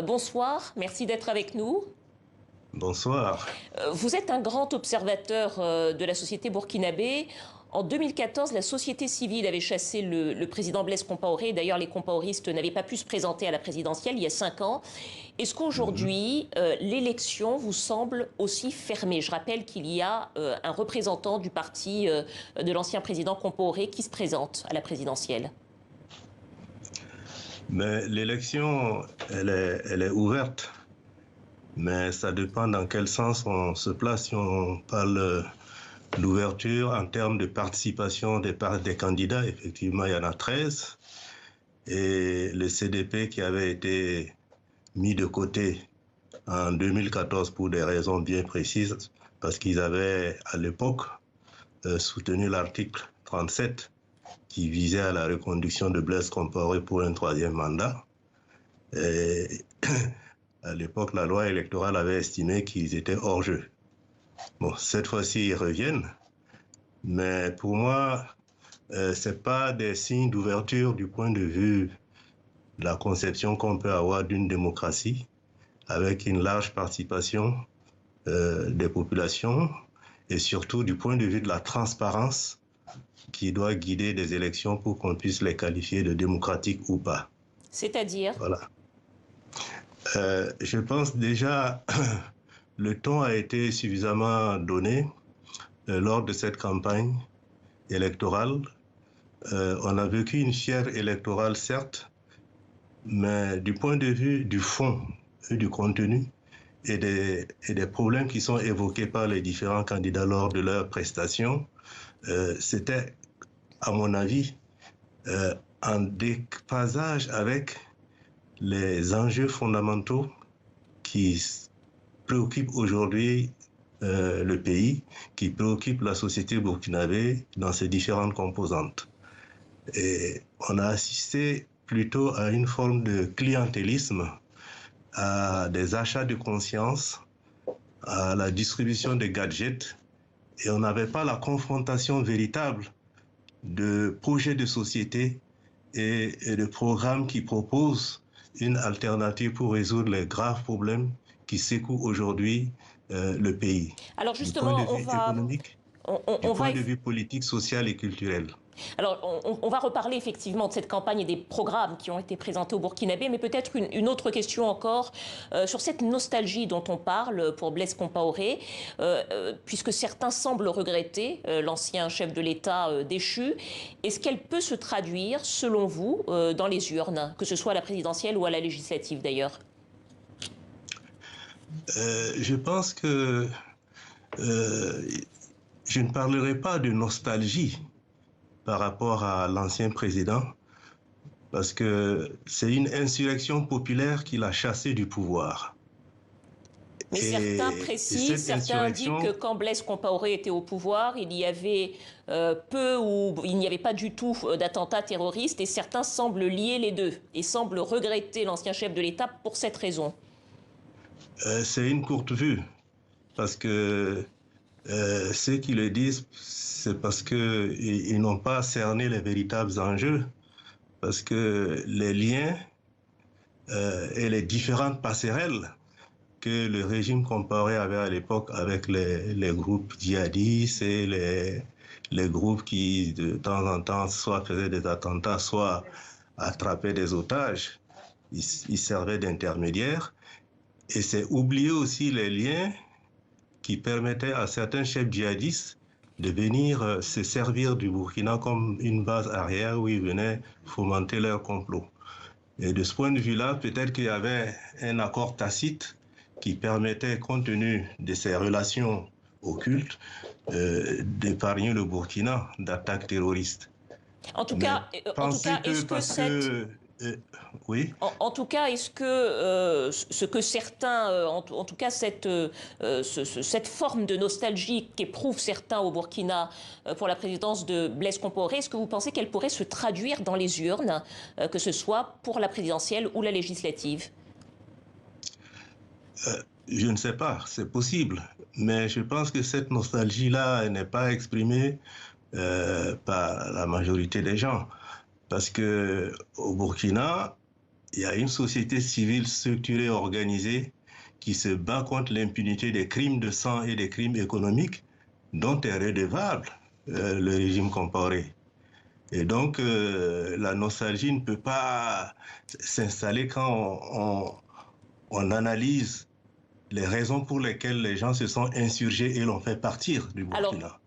Bonsoir, merci d'être avec nous. Bonsoir. Vous êtes un grand observateur de la société burkinabé. En 2014, la société civile avait chassé le président Blaise Compaoré. D'ailleurs, les compaoristes n'avaient pas pu se présenter à la présidentielle il y a 5 ans. Est-ce qu'aujourd'hui, l'élection vous semble aussi fermée? Je rappelle qu'il y a un représentant du parti de l'ancien président Compaoré qui se présente à la présidentielle. Mais l'élection, elle est ouverte. Mais ça dépend dans quel sens on se place. Si on parle d'ouverture en termes de participation des candidats, effectivement, il y en a 13. Et le CDP qui avait été mis de côté en 2014 pour des raisons bien précises, parce qu'ils avaient à l'époque soutenu l'article 37 qui visait à la reconduction de Blaise Compaoré pour un 3e mandat. Et à l'époque, la loi électorale avait estimé qu'ils étaient hors jeu. Bon, cette fois-ci, ils reviennent. Mais pour moi, ce n'est pas des signes d'ouverture du point de vue de la conception qu'on peut avoir d'une démocratie avec une large participation des populations et surtout du point de vue de la transparence qui doit guider des élections pour qu'on puisse les qualifier de démocratiques ou pas. C'est-à-dire? Voilà. Je pense déjà le ton a été suffisamment donné lors de cette campagne électorale. On a vécu une fière électorale, certes, mais du point de vue du fond et du contenu et des problèmes qui sont évoqués par les différents candidats lors de leurs prestations, c'était, à mon avis, en déphasage avec les enjeux fondamentaux qui préoccupent aujourd'hui le pays, qui préoccupent la société burkinabé dans ses différentes composantes. Et on a assisté plutôt à une forme de clientélisme, à des achats de conscience, à la distribution de gadgets, et on n'avait pas la confrontation véritable de projets de société et de programmes qui proposent une alternative pour résoudre les graves problèmes qui secouent aujourd'hui le pays. Alors Du point de justement, vue économique, du on va point de vue politique, social et culturel. Alors, on va reparler effectivement de cette campagne et des programmes qui ont été présentés au Burkinabé, mais peut-être une autre question encore sur cette nostalgie dont on parle pour Blaise Compaoré, puisque certains semblent regretter l'ancien chef de l'État déchu. Est-ce qu'elle peut se traduire, selon vous, dans les urnes, que ce soit à la présidentielle ou à la législative d'ailleurs? Je pense que je ne parlerai pas de nostalgie par rapport à l'ancien président, parce que c'est une insurrection populaire qui l'a chassé du pouvoir. Mais certains précisent, cette certains indiquent que insurrection, quand Blaise Compaoré était au pouvoir, il y avait peu ou il n'y avait pas du tout d'attentats terroristes, et certains semblent lier les deux et semblent regretter l'ancien chef de l'État pour cette raison. c'est une courte vue, parce que ceux qui le disent, c'est parce qu'ils n'ont pas cerné les véritables enjeux, parce que les liens et les différentes passerelles que le régime Compaoré avait à l'époque avec les groupes djihadistes et les groupes qui, de temps en temps, soit faisaient des attentats, soit attrapaient des otages, ils servaient d'intermédiaires. Et c'est oublier aussi les liens qui permettaient à certains chefs djihadistes de venir se servir du Burkina comme une base arrière où ils venaient fomenter leur complot. Et de ce point de vue-là, peut-être qu'il y avait un accord tacite qui permettait, compte tenu de ces relations occultes, d'épargner le Burkina d'attaques terroristes. Mais En tout penser cas, que est-ce que parce cette que... oui. en tout cas, est-ce que ce que certains, en tout cas cette forme de nostalgie qu'éprouvent certains au Burkina pour la présidence de Blaise Compaoré, est-ce que vous pensez qu'elle pourrait se traduire dans les urnes, que ce soit pour la présidentielle ou la législative? Je ne sais pas, c'est possible, mais je pense que cette nostalgie-là n'est pas exprimée par la majorité des gens. Parce que au Burkina, il y a une société civile structurée, organisée, qui se bat contre l'impunité des crimes de sang et des crimes économiques dont est redevable le régime Compaoré. Et donc, la nostalgie ne peut pas s'installer quand on analyse les raisons pour lesquelles les gens se sont insurgés et l'ont fait partir du Alors, Burkina.